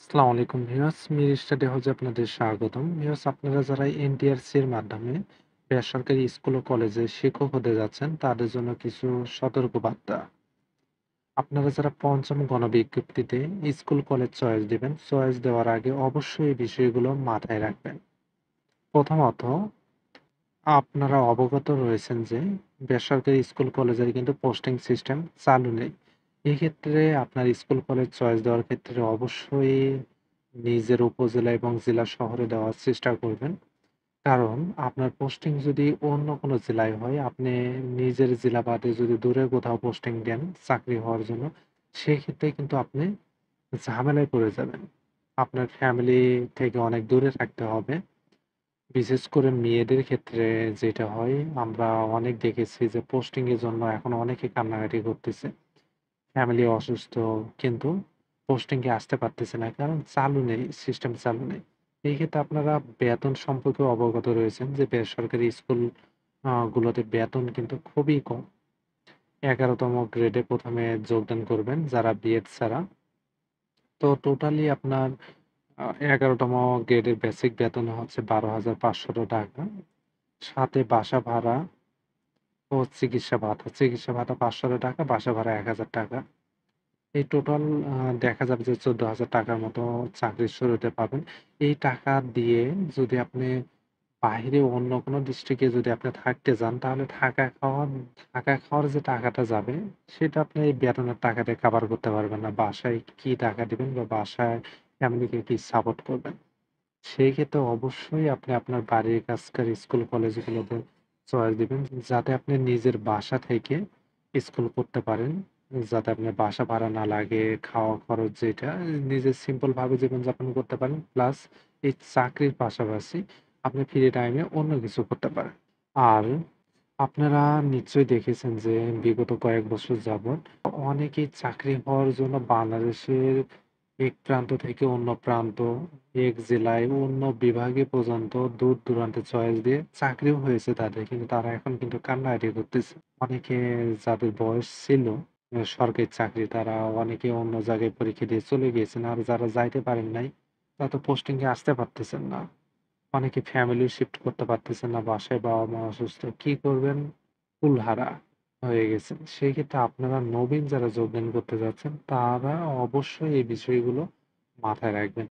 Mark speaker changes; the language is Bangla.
Speaker 1: আসসালামু আলাইকুম ভিউয়ার্স, মির স্টাডি হাউসে আপনাদের স্বাগতম। ভিউয়ার্স, আপনারা যারা এনটিআরসি এর মাধ্যমে বেসরকারি স্কুল ও কলেজে শিক্ষক হতে যাচ্ছেন, তাদের জন্য কিছু সতর্কবার্তা। আপনারা যারা পঞ্চম গণবিজ্ঞপ্তিতে স্কুল কলেজ চয়েস দিবেন, চয়েস দেওয়ার আগে অবশ্যই এই বিষয়গুলো মাথায় রাখবেন। প্রথমত, আপনারা অবগত রয়েছেন যে বেসরকারি স্কুল কলেজের কিন্তু পোস্টিং সিস্টেম চালু নেই। এক্ষেত্রে আপনার স্কুল কলেজ চয়েস দেওয়ার ক্ষেত্রে অবশ্যই নিজের উপজেলা এবং জেলা শহরে দেওয়ার চেষ্টা করবেন। কারণ আপনার পোস্টিং যদি অন্য কোনো জেলায় হয়, আপনি নিজের জেলা বাদে যদি দূরে কোথাও পোস্টিং দেন চাকরি হওয়ার জন্য, সেক্ষেত্রে কিন্তু আপনি ঝামেলায় পড়ে যাবেন। আপনার ফ্যামিলি থেকে অনেক দূরে থাকতে হবে। বিশেষ করে মেয়েদের ক্ষেত্রে যেটা হয়, আমরা অনেক দেখেছি যে পোস্টিং এর জন্য এখন অনেকে কান্নাকাটি করতেছে। ফ্যামিলি অসুস্থ কিন্তু পোস্টিং এ আসতে পারতেছে না। কারণ চালু নেই, সিস্টেম চালু নেই। এই ক্ষেত্রে আপনারা বেতন সম্পর্কে অবগত রয়েছেন যে বেসরকারি স্কুল গুলোতে বেতন কিন্তু খুবই কম। ১১তম গ্রেডে ১ম এ যোগদান করবেন যারা বিএড ছাড়া। তো টোটালি আপনার ১১তম গ্রেডের বেসিক বেতন হচ্ছে ৳১২,৫০০। সাথে বাসা ভাড়া ও চিকিৎসা ভাতা। চিকিৎসা ভাতা ৳৫০০, বাসা ভাড়া ৳১,০০০। এই টোটাল দেখা যাবে যে ৳১৪,০০০ র মতো চাকরির শুরুতে পাবেন। এই টাকা দিয়ে যদি আপনি বাহিরে অন্য কোনো ডিস্ট্রিক্টে যদি আপনি থাকতে যান, তাহলে থাকা খাওয়ার যে টাকাটা যাবে, সেটা আপনি এই বেতনের টাকা দিয়ে কাভার করতে পারবেন না। বাসায় কি টাকা দিবেন বা বাসায় ফ্যামিলিকে কি সাপোর্ট করবেন? সেই ক্ষেত্রে অবশ্যই আপনি আপনার বাড়ির কাছকার স্কুল কলেজগুলোতে চয়েস দিবেন। যাতে আপনি নিজের বাসা থেকে স্কুল করতে পারেন। যাতে আপনার বাসা ভাড়া না লাগে, খাওয়া খরচ যেটা নিজের সিম্পল ভাবে জীবনযাপন করতে পারেন। প্লাস এই চাকরির পাশাপাশি আপনি ফ্রি টাইমে অন্য কিছু করতে পারেন। আর আপনারা নিশ্চয়ই দেখেছেন যে বিগত কয়েক বছর যাবৎ অনেকেই চাকরি হওয়ার জন্য বাংলাদেশের এক প্রান্ত থেকে অন্য প্রান্ত, এক জেলায় অন্য বিভাগে পর্যন্ত দূর-দূরান্তে চয়েস দিয়ে চাকরিও হয়েছে তাদের। কিন্তু তারা এখন কিন্তু কান্নাকাটি করতেছে। অনেকে যাদের বয়স ছিল সরকারি চাকরি, তারা অনেকে অন্য জায়গায় পরীক্ষা দিয়ে চলে গিয়েছেন। আর যারা যাইতে পারেন নাই, তারা তো পোস্টিং এ আসতে পারতেছেন না। অনেকে ফ্যামিলিও শিফট করতে পারতেছেন না। বাসায় বাবা-মা অসুস্থ। কি করবেন? কুলহারা হয়ে গেছেন। সেই ক্ষেত্রে আপনারা নবীন যারা যোগদান করতে যাচ্ছেন, তারা অবশ্যই এই বিষয়গুলো মাথায় রাখবেন।